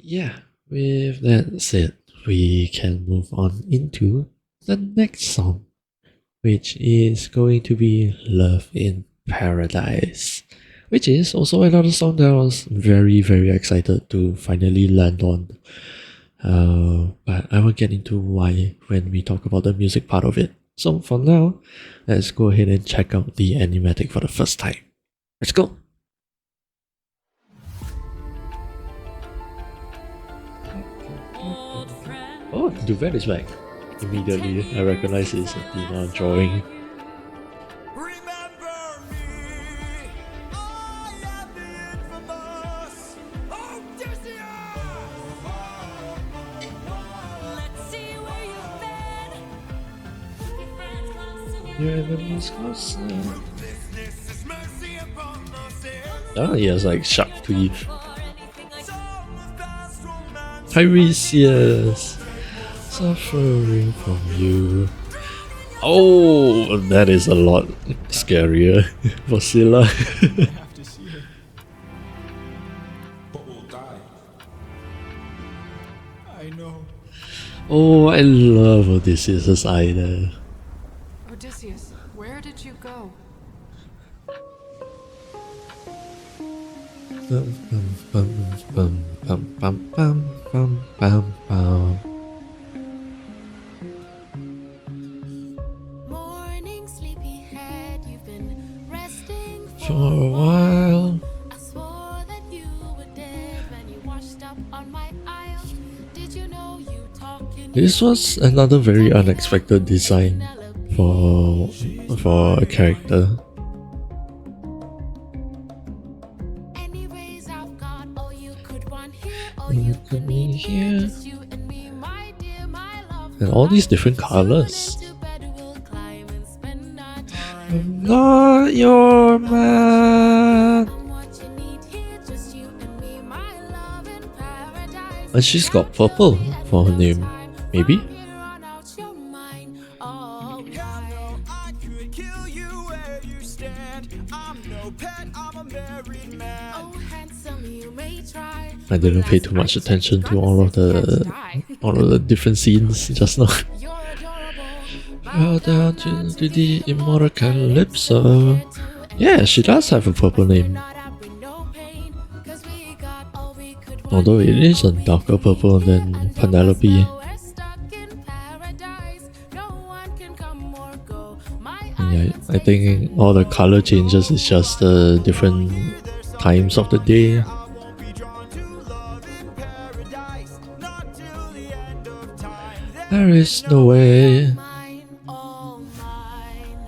yeah, with that said, we can move on into the next song, which is going to be Love in Paradise, which is also another song that I was very, very excited to finally land on. But I will get into why when we talk about the music part of it. So for now, let's go ahead and check out the animatic for the first time. Let's go! Oh, Duvet is back. Immediately, I recognize his Athena drawing. Your enemies closer. Ah, he has like sharp teeth. Tiresias, suffering from you. Oh, that is a lot scarier for Scylla. I know. Oh, I love Odysseus' eye there. Odysseus, where did you go? Bum, bum, bum, bum, bum, bum, bum, bum, bum. Morning, sleepyhead, you've been resting For a while. I swore that you were dead when you washed up on my aisle. Did you know you talking? This was another very unexpected design for a character. Anyways, I've got all you could want here, all You you could could be need here. here. Just you and me, my dear, my love. And all these different colors. To bed, we'll climb and spend our time. I'm not your man. I'm what you need here, just you and me, my love in paradise. And she's got purple for her name, maybe? I could kill you where you stand. I'm no pet, I'm a married man. Oh, handsome, you may try. I didn't pay too much attention to all of the different scenes just now. You're adorable. Bow down to the immortal Calypso. Yeah, she does have a purple name. Not happy, no pain, 'cause we got all we could want. Although it is a darker purple than Penelope. We're stuck in paradise. No one can come or go. My Yeah, I think all the color changes is just the different times of the day. I won't be drawn to love in paradise. Not till the end of time. There is no way. mine, all mine.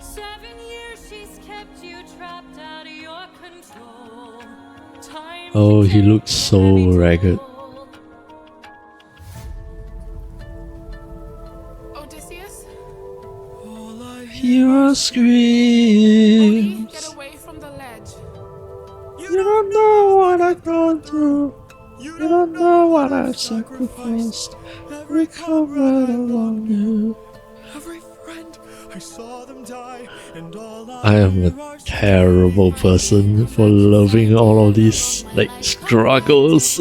7 years she's kept you trapped out of your control. Time Oh, he looks so ragged. Odysseus? All I Your Odie, screams. get away from the ledge. You don't know what I've gone through. You don't know what I've sacrificed. Every comrade along you. every friend, I saw them die, and all I am a terrible person for loving all of these like struggles.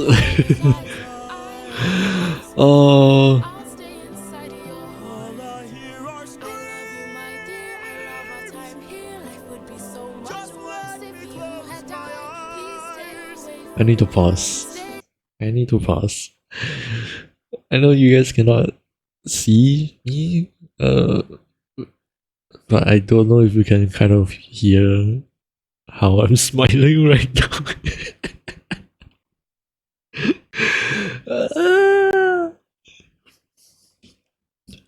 Oh, I'll stay inside your heart. all I hear are I love you, my dear. I love our time here. Life would be so much Just worse let if me you close had my died. Please stay away I need to from pause. Stay I need to pause. I know you guys cannot see me, but I don't know if you can kind of hear how I'm smiling right now.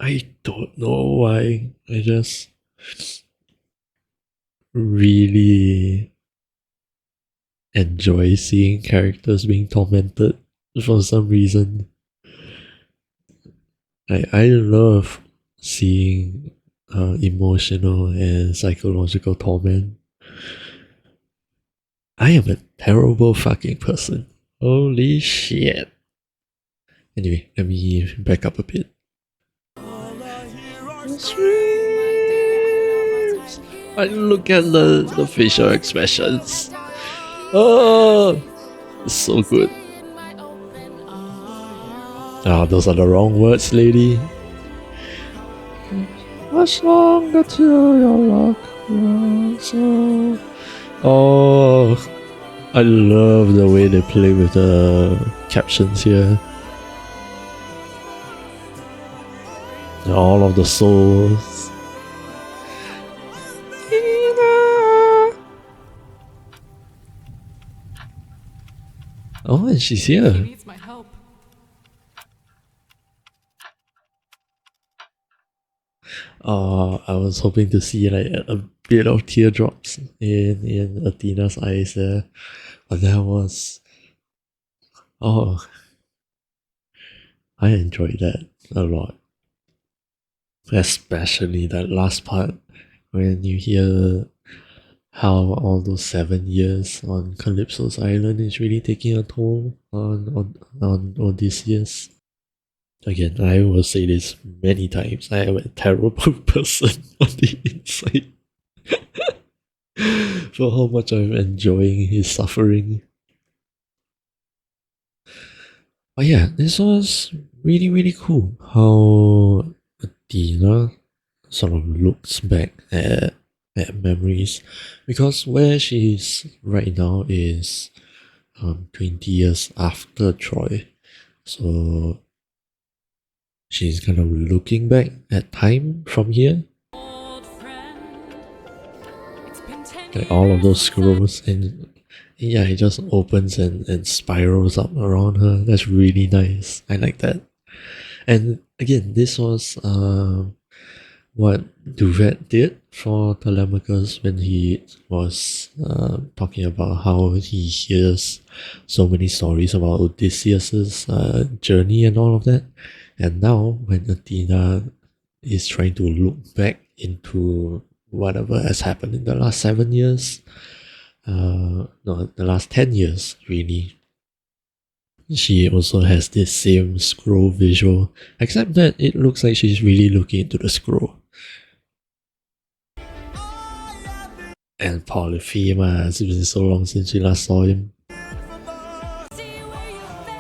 I don't know why. I just really enjoy seeing characters being tormented for some reason. I love seeing emotional and psychological torment. I am a terrible fucking person. Holy shit. Anyway, let me back up a bit. I look at the facial expressions. Oh, it's so good. Ah, those are the wrong words, lady. Much longer till your luck runs out. Oh, I love the way they play with the captions here. All of the souls. Oh, and she's He here. needs my help. I was hoping to see like a bit of teardrops in Athena's eyes there, but that was I enjoyed that a lot, especially that last part when you hear how all those 7 years on Calypso's island is really taking a toll on Odysseus. Again, I will say this many times. I am a terrible person on the inside for how much I'm enjoying his suffering. But yeah, this was really, really cool how Athena sort of looks back at memories, because where she is right now is 20 years after Troy. So she's kind of looking back at time from here, Old friend, it's been 10 like all of those years scrolls, and yeah, it just opens and spirals up around her. That's really nice. I like that. And again, this was what Duvet did for Telemachus when he was talking about how he hears so many stories about Odysseus's journey and all of that. And now, when Athena is trying to look back into whatever has happened in the last 7 years, no, the last 10 years, really, she also has this same scroll visual, except that it looks like she's really looking into the scroll. And Polyphema, it's been so long since we last saw him. see where you've been.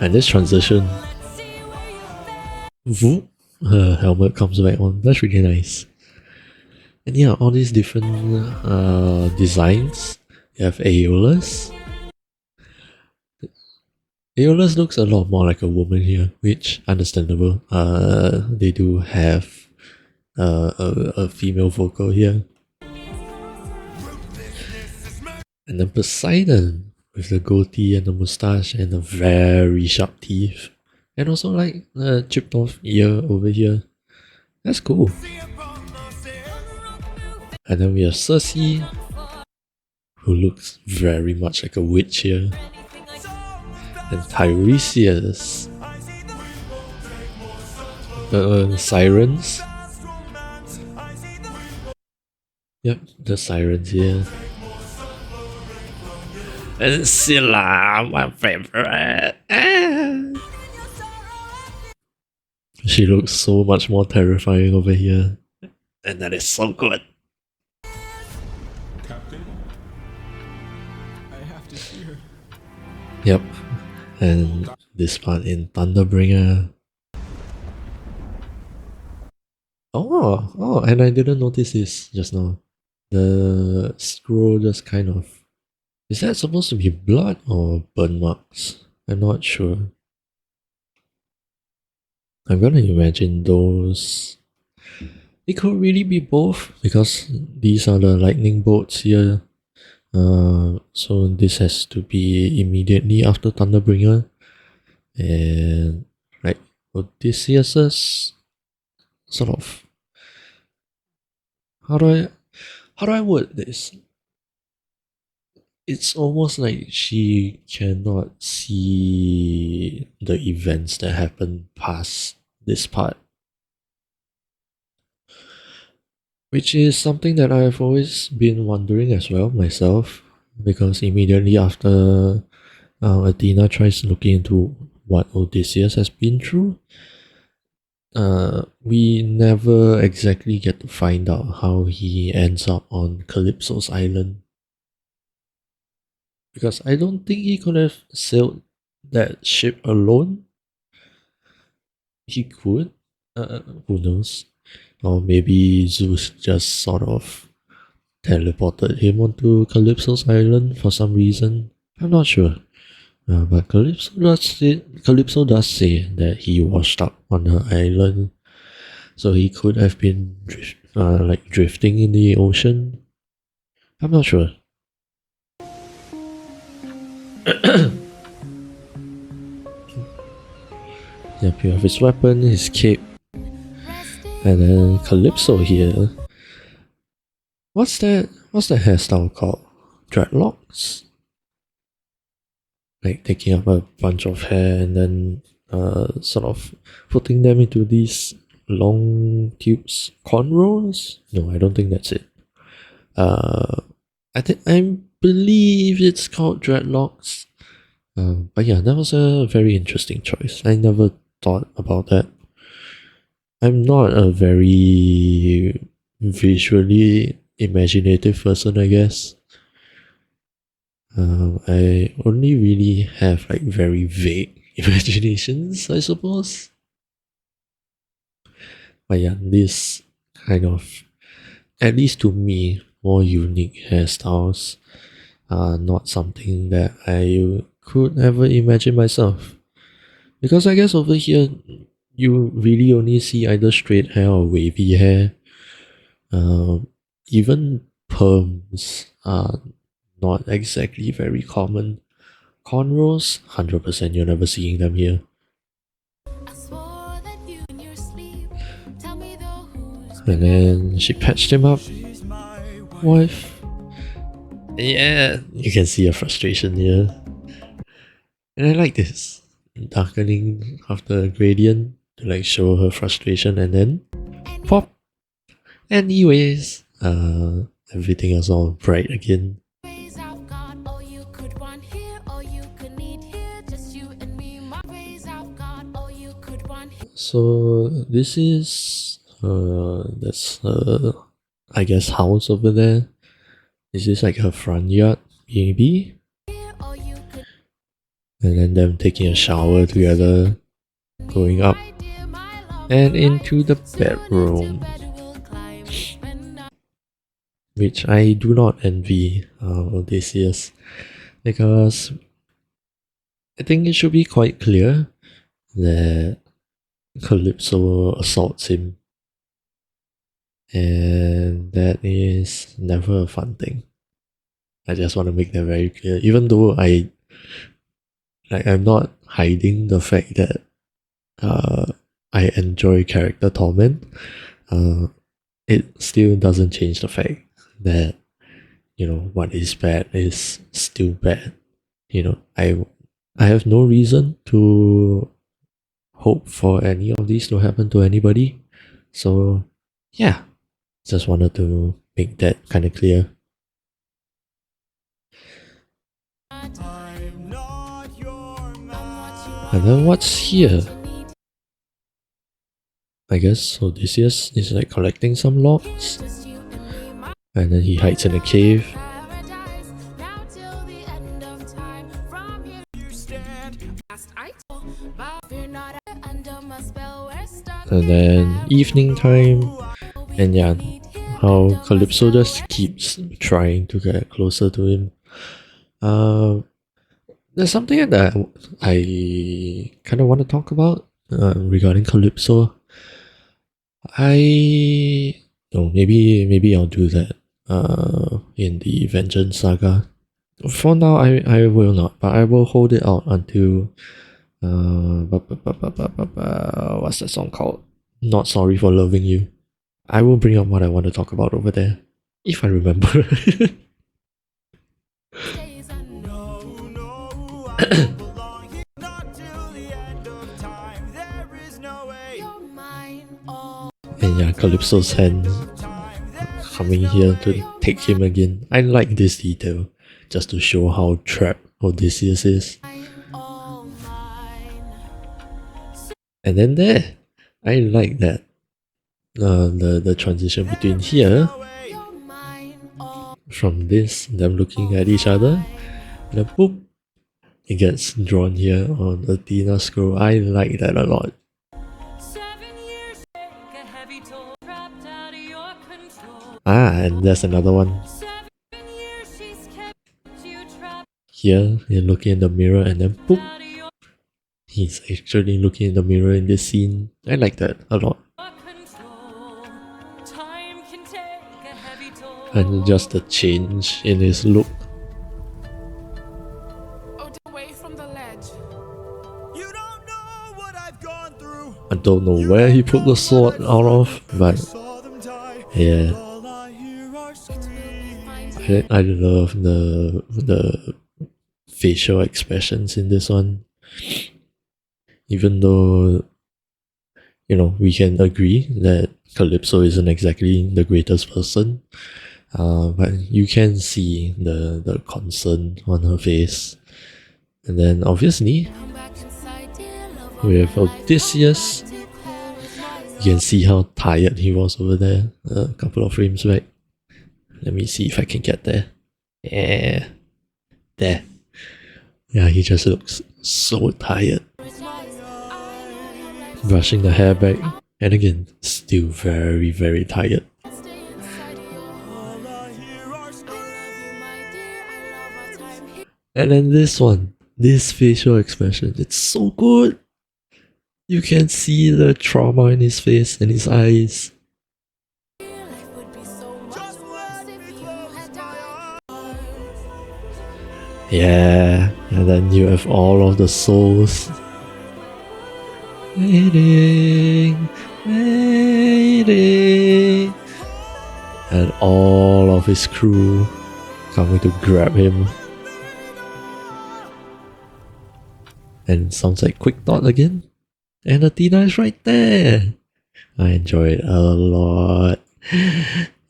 And this transition, Let's see where you've been. whoop, her helmet comes back on. That's really nice. And yeah, all these different designs. You have Aeolus. Aeolus looks a lot more like a woman here, which understandable. They do have a female vocal here. And then Poseidon with the goatee and the mustache and the very sharp teeth. And also like a chipped off ear over here. That's cool. And then we have Circe, who looks very much like a witch here. And Tiresias. The sirens. Yep, the sirens here. And Scylla, my favorite. She looks so much more terrifying over here. And that is so good. Captain, I have to see her. Yep. And this part in Thunderbringer. Oh, and I didn't notice this just now. The scroll just kind of... Is that supposed to be blood or burn marks? I'm not sure. I'm gonna imagine those... It could really be both, because these are the lightning bolts here. So this has to be immediately after Thunderbringer. And like Odysseus's sort of... How do I word this? It's almost like she cannot see the events that happen past this part. Which is something that I've always been wondering as well myself, because immediately after Athena tries looking into what Odysseus has been through, we never exactly get to find out how he ends up on Calypso's island. Because I don't think he could have sailed that ship alone? He could. Who knows? Or maybe Zeus just sort of teleported him onto Calypso's island for some reason. I'm not sure. But Calypso does say that he washed up on her island, so he could have been drifting in the ocean. I'm not sure. Yep, you have his weapon, his cape, and then Calypso here. What's that hairstyle called? Dreadlocks? Like taking up a bunch of hair and then sort of putting them into these long tubes. Cornrows? No, I don't think that's it. I believe it's called dreadlocks. But yeah, that was a very interesting choice. I never thought about that. I'm not a very visually imaginative person, I guess. I only really have like very vague imaginations, I suppose. But yeah, this kind of, at least to me, more unique hairstyles are not something that I could ever imagine myself. Because I guess over here, you really only see either straight hair or wavy hair. Even perms are not exactly very common. Cornrows, 100% you're never seeing them here. I swore that you in your sleep. Tell me though who's And then she patched him up. Wife. Yeah, you can see her frustration here. And I like this. Darkening of the gradient to like show her frustration and then pop. Anyways, everything is all bright again. ways I've got all you could want here, all you could need here, just you and me. My ways I've got all you could want here. So this is that's I guess house over there. Is this like her front yard? Maybe? All you could And then them taking a shower together, going up my dear, my love. and into the Soon into bedroom, bed we'll climb. When I which I do not envy Odysseus, because I think it should be quite clear that Calypso assaults him, and that is never a fun thing. I just want to make that very clear, even though I'm not hiding the fact that I enjoy character torment. It still doesn't change the fact that what is bad is still bad. I have no reason to hope for any of these to happen to anybody. So yeah, just wanted to make that kind of clear. I'm not your man. And then what's here? I guess Odysseus is like collecting some logs, just you and me, my and then he hides in a cave. paradise. Now till the end of time. From here You stand. past I told, but fear not under my spell. We're stuck. And then evening time, and yeah, how Calypso just keeps trying to get closer to him. There's something that I kind of want to talk about regarding Calypso. Maybe I'll do that in the Vengeance Saga. For now, I will not, but I will hold it out until what's that song called? Not Sorry for Loving You. I will bring up what I want to talk about over there, if I remember. Days and No, no, I don't belong here. Not till the end of time. There is no way. you're mine. All And yeah, Calypso's hand Time. There coming here to take him again. I like this detail, just to show how trapped Odysseus is. mine, all mine. And then there, I like that. The transition between here, You're mine. All from this, them looking at each other, and then boop, it gets drawn here on Athena scroll. I like that a lot. 7 years take a heavy toll, trapped out of your control. And there's another one. 7 years she's kept you trapped Here, you're looking in the mirror and then boop, out of your he's actually looking in the mirror in this scene. I like that a lot. control. Time can take a heavy toll. And just the change in his look. Oh, away from the ledge. You don't know what I've gone through. I don't know where he put the sword out of, but Saw them die. yeah, All I hear are screams. I love the facial expressions in this one. Even though, you know, we can agree that Calypso isn't exactly the greatest person, but you can see the concern on her face. And then obviously, Come back inside, dear love. with Odysseus, you can see how tired he was over there a couple of frames back. Let me see if I can get there. Yeah, there. Yeah, he just looks so tired. Brushing the hair back, and again, still very, very tired. Stay inside of your All I hear are screams. love you, my dear. I love our time here. And then this one, this facial expression, it's so good. You can see the trauma in his face and his eyes. Life would be so much Just worse let if me you close had my died. eyes. Yeah, and then you have all of the souls waiting, waiting, and all of his crew coming to grab him. And it sounds like Quick Thought again. And Athena is right there. I enjoy it a lot.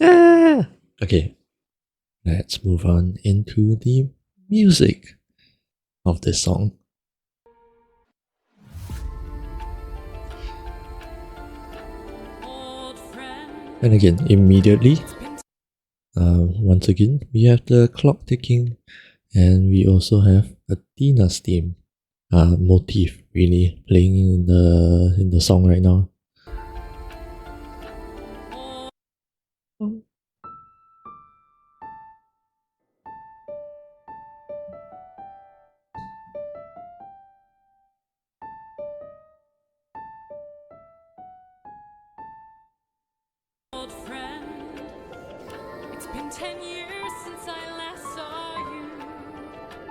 Ah. Okay, let's move on into the music of this song. old friend. And again, immediately, once again, we have the clock ticking, and we also have Athena's theme motif really playing in the song right now. Old friend, it's been 10 years since I last saw you.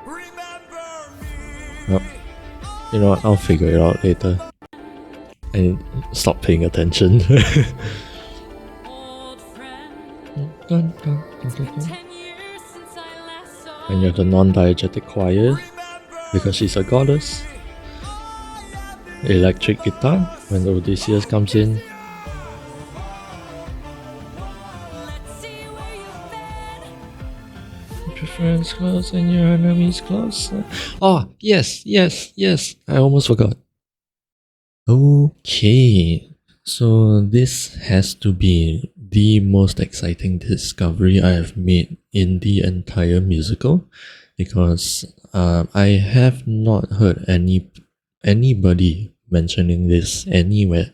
Remember me. Well, you know what? I'll figure it out later. I stop paying attention. Old friend, Dun, dun, dun, dun, 10 dun. years since I last saw And you have the non-diegetic choir because she's a goddess. Electric guitar when Odysseus comes in. Let's see where you've been. Keep your friends close and your enemies closer. Oh, yes. I almost forgot. Okay, so this has to be the most exciting discovery I have made in the entire musical, because I have not heard anybody mentioning this anywhere.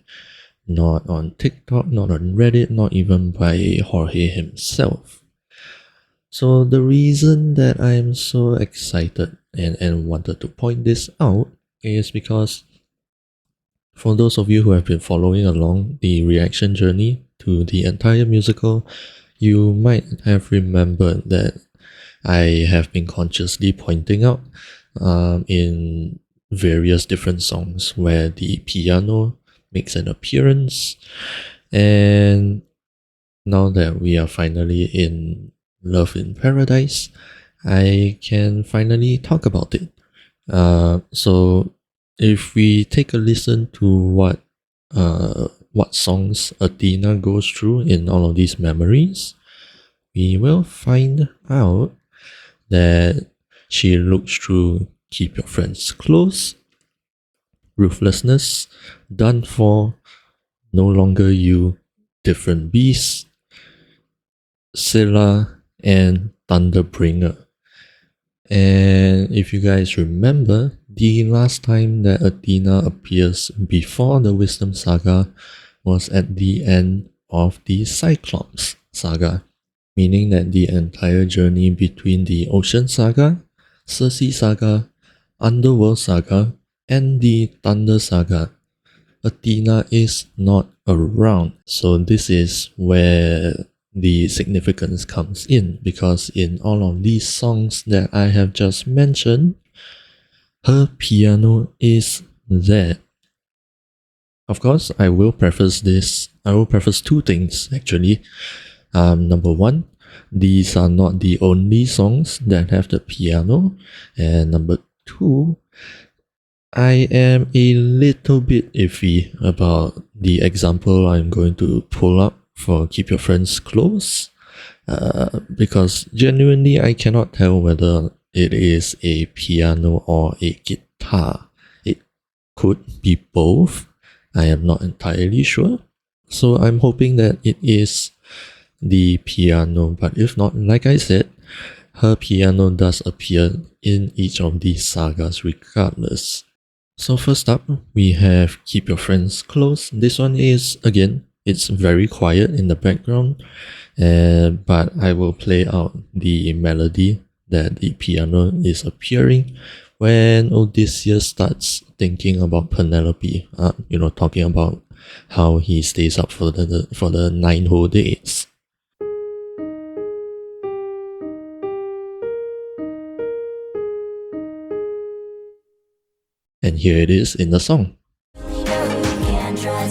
Not on TikTok, not on Reddit, not even by Jorge himself. So the reason that I'm so excited and wanted to point this out is because for those of you who have been following along the reaction journey to the entire musical, you might have remembered that I have been consciously pointing out in various different songs where the piano makes an appearance. And now that we are finally in Love in Paradise, I can finally talk about it. So if we take a listen to what songs Athena goes through in all of these memories, we will find out that she looks through Keep Your Friends Close, Ruthlessness, Done For, No Longer You, Different Beast, Scylla, and Thunderbringer. And if you guys remember, the last time that Athena appears before the Wisdom Saga was at the end of the Cyclops Saga, meaning that the entire journey between the Ocean Saga, Circe Saga, Underworld Saga, and the Thunder Saga, Athena is not around. So this is where the significance comes in, because in all of these songs that I have just mentioned, her piano is there. Of course, I will preface two things actually. Number one, these are not the only songs that have the piano, and number two, I am a little bit iffy about the example I'm going to pull up for Keep Your Friends Close, because genuinely I cannot tell whether it is a piano or a guitar. It could be both. I am not entirely sure. So I'm hoping that it is the piano, but if not, like I said, her piano does appear in each of these sagas regardless. So first up, we have Keep Your Friends Close. This one is, again, it's very quiet in the background, but I will play out the melody that the piano is appearing when Odysseus starts thinking about Penelope, talking about how he stays up for the 9 whole days. And here it is in the song.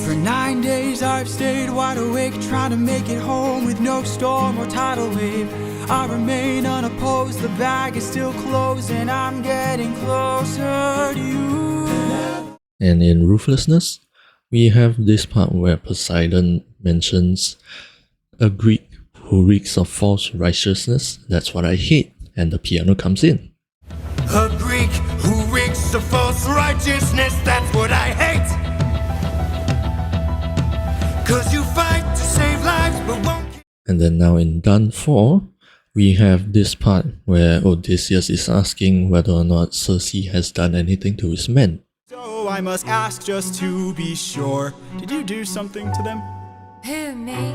For 9 days I've stayed wide awake, trying to make it home with no storm or tidal wave. I remain unopposed, the bag is still closed, and I'm getting closer to you. And in Ruthlessness, we have this part where Poseidon mentions a Greek who reeks of false righteousness. That's what I hate. And the piano comes in. A Greek who reeks of false righteousness, that's what I hate. 'Cause you fight to save lives but won't. And then now in Done 4, we have this part where Odysseus is asking whether or not Circe has done anything to his men. So I must ask just to be sure, did you do something to them? Hear me.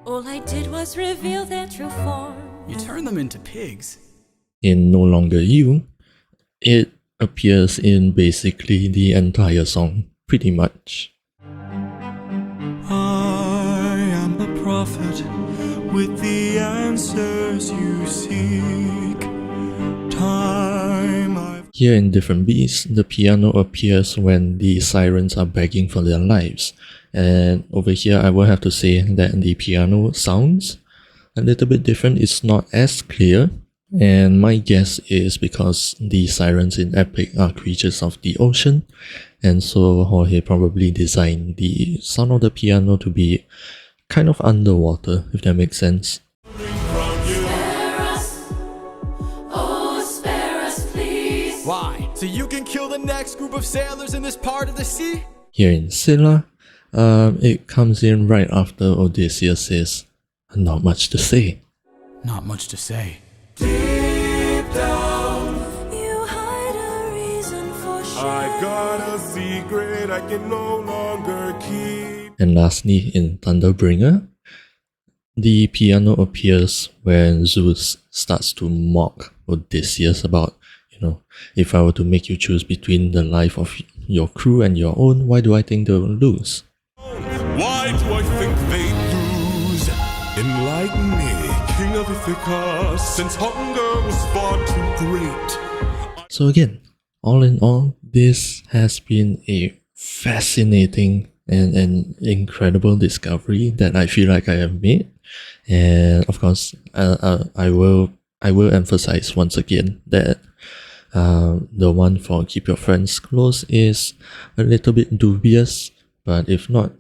All I did was reveal their true form. You turned them into pigs. In No Longer You, it appears in basically the entire song, pretty much. I am the prophet with the answers you seek. Time I've... Here in Different Beasts, the piano appears when the sirens are begging for their lives. And over here, I will have to say that the piano sounds a little bit different. It's not as clear. And my guess is because the sirens in Epic are creatures of the ocean, and so Jorge probably designed the sound of the piano to be kind of underwater, if that makes sense. Spare us. Oh, spare us, please. Why? So you can kill the next group of sailors in this part of the sea? Here in Scylla, it comes in right after Odysseus says, "Not much to say." Not much to say. Deep down, you hide a reason for shame. I've got a secret I can no longer keep. And lastly, in Thunderbringer, the piano appears when Zeus starts to mock Odysseus about, if I were to make you choose between the life of your crew and your own, why do I think they'll lose? Why do I think they'd lose? Enlighten me, King of Ithaca, since hunger was far too great. So again, all in all, this has been a fascinating and an incredible discovery that I feel like I have made. And of course, I will emphasize once again that the one for Keep Your Friends Close is a little bit dubious, but if not,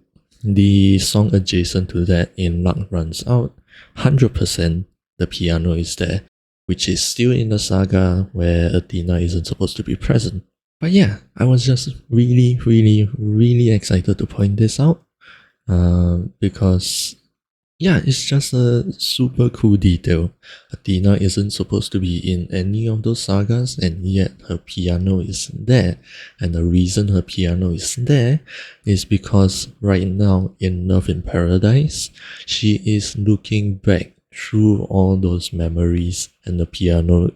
the song adjacent to that in Luck Runs Out, 100% the piano is there, which is still in the saga where Athena isn't supposed to be present. But yeah, I was just really, really, really excited to point this out, because Yeah, it's just a super cool detail. Athena isn't supposed to be in any of those sagas, and yet her piano is there. And the reason her piano is there is because right now in Love in Paradise, she is looking back through all those memories, and the piano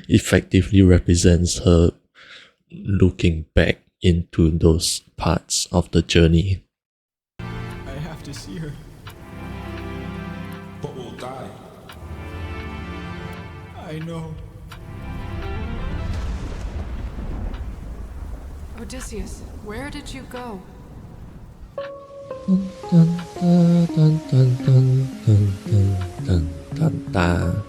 effectively represents her looking back into those parts of the journey. I have to see her. But we'll die. I know. Odysseus, where did you go? Dun, dun, dun, dun, dun, dun, dun, dun, dun, dun.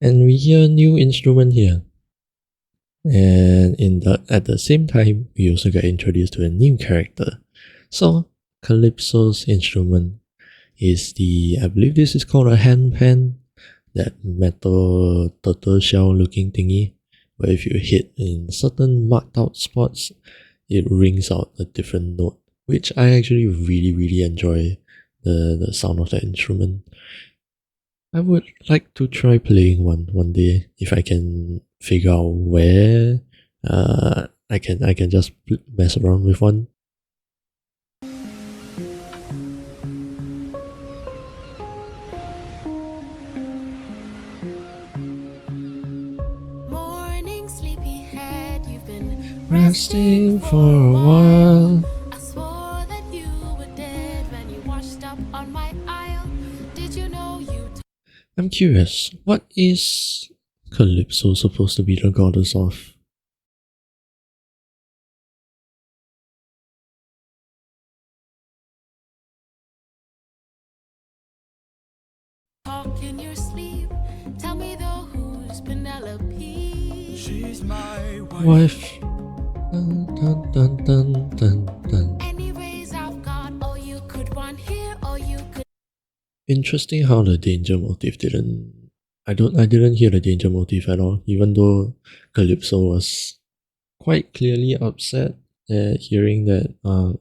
And we hear a new instrument here. And at the same time, we also get introduced to a new character. So, Calypso's instrument is I believe this is called a handpan, that metal turtle shell looking thingy, where if you hit in certain marked out spots, it rings out a different note, which I actually really enjoy the sound of that instrument. I would like to try playing one day if I can figure out where I can just mess around with one. Morning, sleepyhead, you've been Resting for a while. I swore that you were dead when you washed up on my aisle. Did you know you I'm curious, what is Calypso supposed to be the goddess of? talk in your sleep? Tell me though, who's Penelope? She's my wife. Wife. Dun, dun, dun, dun, dun, dun. Anyways, I've got all you could want here, all you could. Interesting how the danger motive I didn't hear the danger motive at all, even though Calypso was quite clearly upset at hearing that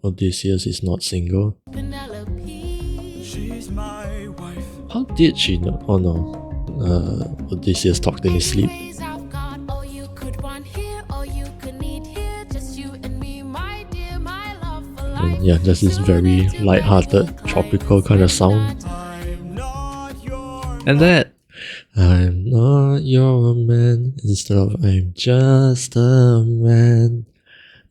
Odysseus is not single. Penelope. She's my wife. How did she know? Oh no. Odysseus talked in his sleep. Anyways, I've got all you could want here, all you could need here. Just you and me, my dear, my love for life. And yeah, just this very light-hearted, tropical kind of sound. I'm not your And that, I'm not your man, instead of I'm just a man.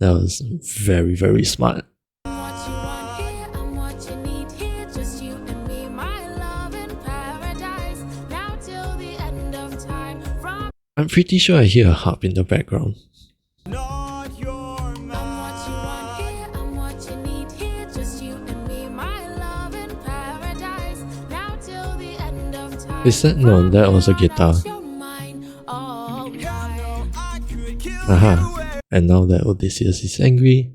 That was very smart. What you want here, I'm what you need here. Just you and me, my love in paradise. Now till the end of time. From I'm pretty sure I hear a harp in the background. not your I'm what you want here, I'm what you need here. Just you and me, my love in paradise. Now till the end of time. Is that no? That was a guitar. Your mind, oh my. I could kill Aha. And now that Odysseus is angry,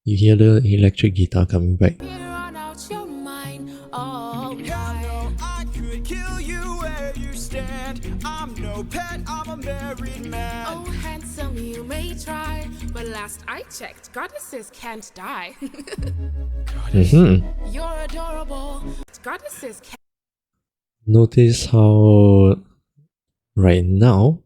you hear the electric guitar coming back. Here on out your mind, oh my. I could kill you where you stand. I'm no pet, I'm a married man. Oh, handsome, you may try, but last I checked, goddesses can't die. Mm-hmm. You're adorable. Goddesses can't. Notice how right now,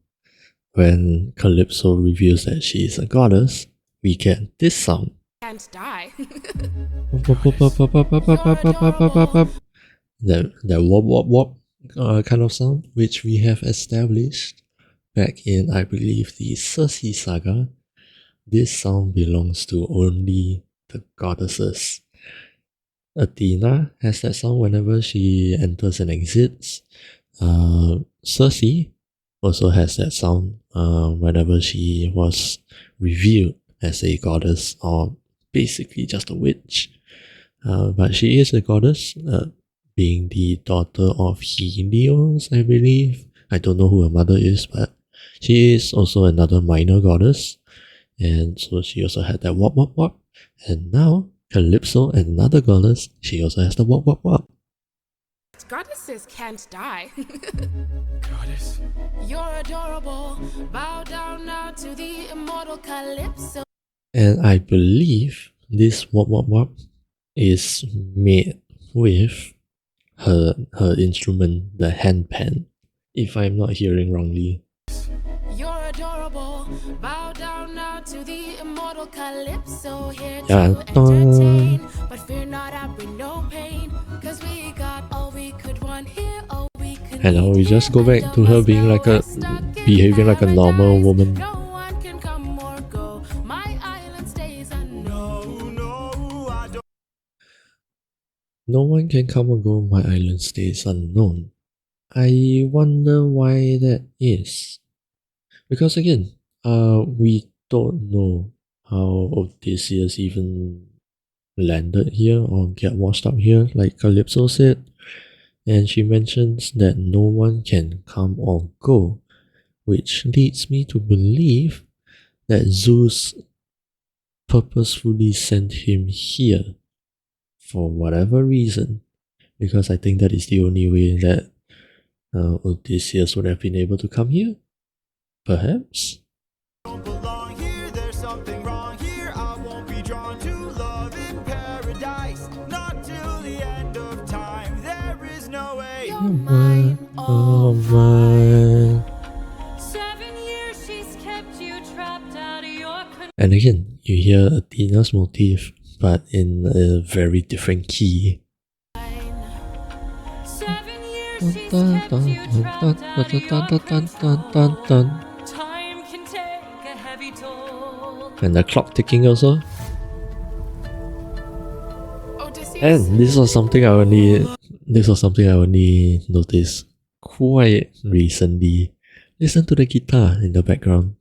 when Calypso reveals that she is a goddess, we get this sound. Can't die. That wop wop wop kind of sound, which we have established back in, I believe, the Circe saga. This sound belongs to only the goddesses. Athena has that sound whenever she enters and exits. Circe also has that sound whenever she was revealed as a goddess, or basically just a witch. But she is a goddess, being the daughter of Helios, I believe. I don't know who her mother is, but she is also another minor goddess. And so she also had that wop wop wop. And now, Calypso, another goddess, she also has the wop wop wop. Goddesses can't die. Goddess. You're adorable. Bow down now to the immortal Calypso. And I believe this wop wop wop is made with her instrument, the handpan, if I'm not hearing wrongly. You're adorable. Bow down now to the immortal calypso. Here Yeah, to entertain. But fear not, I bring no pain. Cause we got all we could want here. All we could and now we just go back to her being like a behaving like a normal woman. No one can come or go. My island stays unknown. No one can come or go, my island stays unknown. I wonder why that is. Because again, we don't know how Odysseus even landed here or get washed up here, like Calypso said. And she mentions that no one can come or go, which leads me to believe that Zeus purposefully sent him here for whatever reason, because I think that is the only way that Odysseus would have been able to come here. Perhaps? Don't belong here, there's something wrong here. I won't be drawn to love in paradise. Not till the end of time, there is no way. You're mine, Oh my. 7 years she's kept you trapped out of your control. And again, you hear Athena's motif, but in a very different key. 7 years she's kept you trapped out of your control. Time can take a heavy toll. And the clock ticking also. Odysseus. And this was something I only noticed quite recently. Listen to the guitar in the background.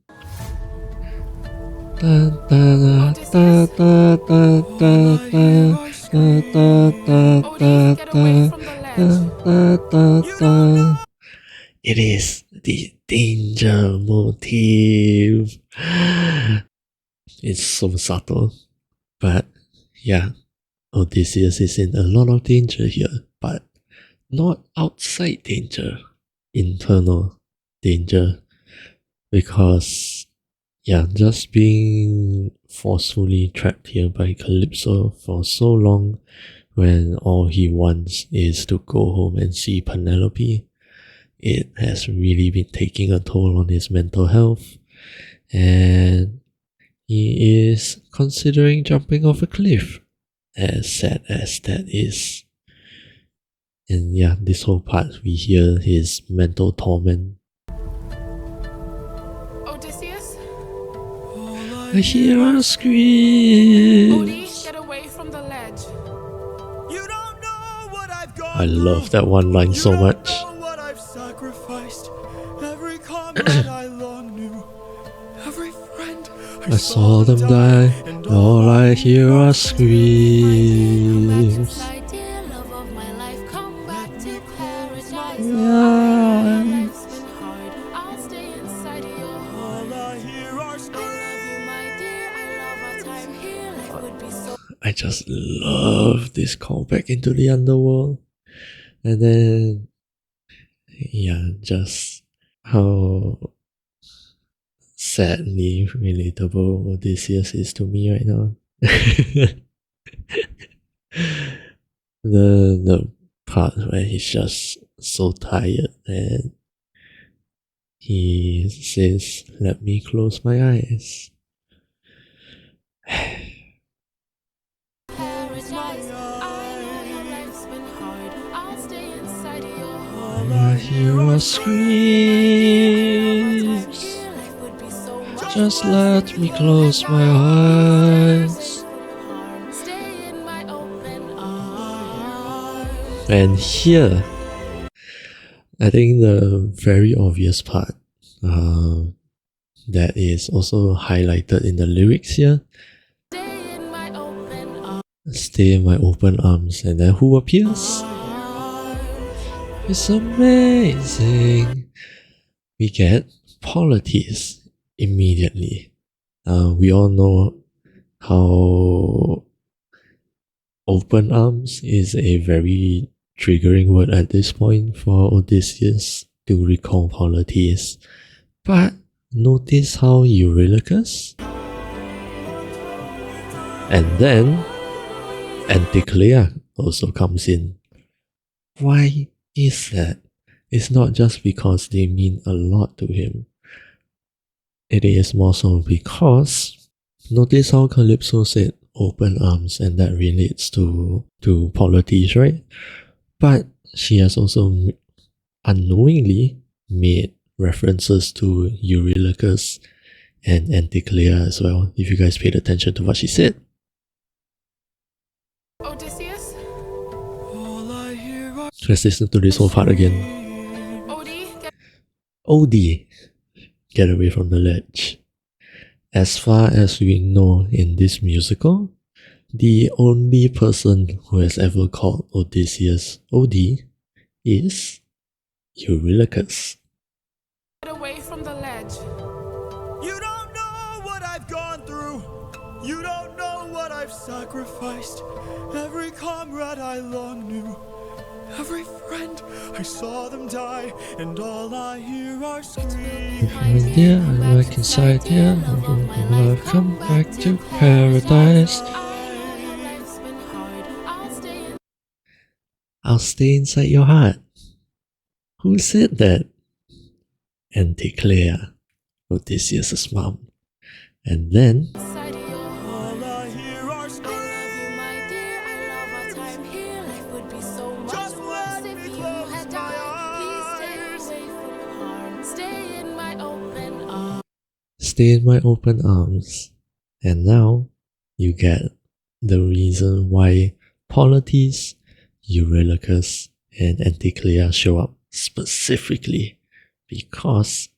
It is the danger motif. It's so subtle. But yeah, Odysseus is in a lot of danger here, but not outside danger, internal danger. Because yeah, just being forcefully trapped here by Calypso for so long when all he wants is to go home and see Penelope, it has really been taking a toll on his mental health, and he is considering jumping off a cliff, as sad as that is. And yeah, this whole part we hear his mental torment. Odysseus? I hear a scream. Odie, get away from the ledge. You don't know what I've gone I love that one line so much. You don't know what I've sacrificed. Every comrade I long knew. Every friend I saw them die, and all I hear are screams. Fly, dear love of my life, come back to paradise. Yeah. Life's been hard, I'll stay inside your heart. All I hear are I love you, my dear, I love our time here. Life would be so I just love this callback into the underworld. And then, yeah, just how sadly relatable Odysseus is to me right now. the part where he's just so tired and he says, "Let me close my eyes." paradise. I know your life's been hard, I'll stay inside your heart. All I hear are screams. Here, life would be so much Just worse let if me you close let my go. eyes. Stay in my open arms. And here, I think the very obvious part that is also highlighted in the lyrics here, Stay in my open arms. stay in my open arms. And then who appears? It's amazing. We get Polites immediately. We all know how open arms is a very triggering word at this point for Odysseus to recall Polites. But notice how Eurylochus, and then Anticlea also comes in. Why is that? It's not just because they mean a lot to him. It is more so because notice how Calypso said open arms, and that relates to Polites, right? But she has also unknowingly made references to Eurylochus and Anticlea as well, if you guys paid attention to what she said. Odysseus? Let's listen to this whole part again. Odie, get away from the ledge. As far as we know in this musical, the only person who has ever called Odysseus Odie is Eurylochus. Get away from the ledge. You don't know what I've gone through. You don't know what I've sacrificed. Every comrade I long knew. Every friend, I saw them die, and all I hear are screams. My dear, I'm back inside here. I've come back to paradise. I'll stay inside your heart. Who said that? Anticlea, Odysseus' mom. And then All I hear are screams. Just let me close my eyes. Stay in my open arms. stay in my open arms. And now you get the reason why Polites, Eurylochus, and Anticlea show up specifically, because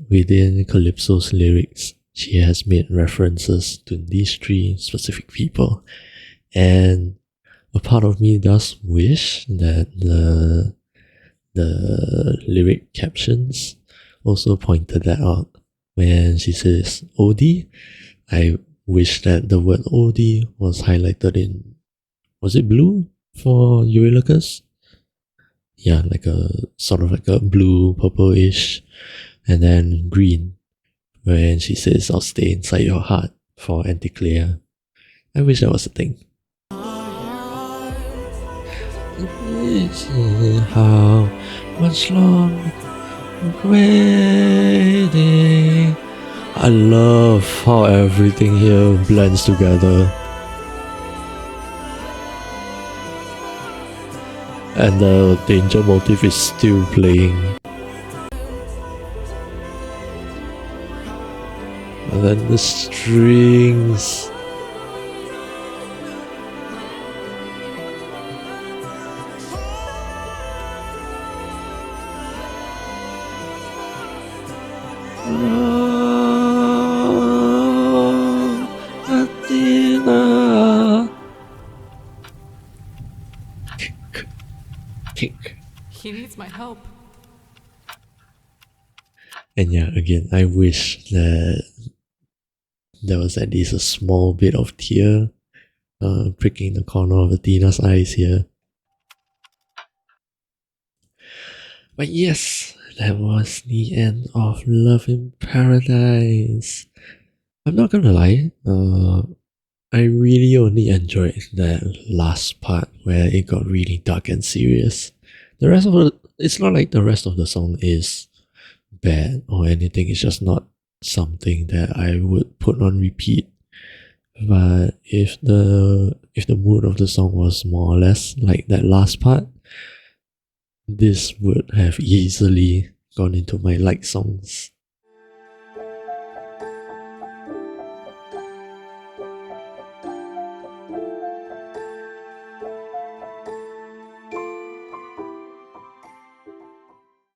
within Calypso's lyrics, she has made references to these three specific people. And a part of me does wish that the lyric captions also pointed that out. When she says Odie, I wish that the word Odie was highlighted in, was it blue for Eurylochus? Yeah, like a sort of like a blue, purplish, and then green when she says I'll stay inside your heart for Anticlea. I wish that was a thing. How much long waiting. I love how everything here blends together. And the danger motif is still playing. And then the strings. Athena. Kink. He needs my help. And yeah, again, I wish that there was at least a small bit of tear pricking the corner of Athena's eyes here. But yes, that was the end of Love in Paradise. I'm not gonna lie, I really only enjoyed that last part where it got really dark and serious. The rest of it, it's not like the rest of the song is bad or anything, it's just not something that I would put on repeat. But if the mood of the song was more or less like that last part, this would have easily gone into my like songs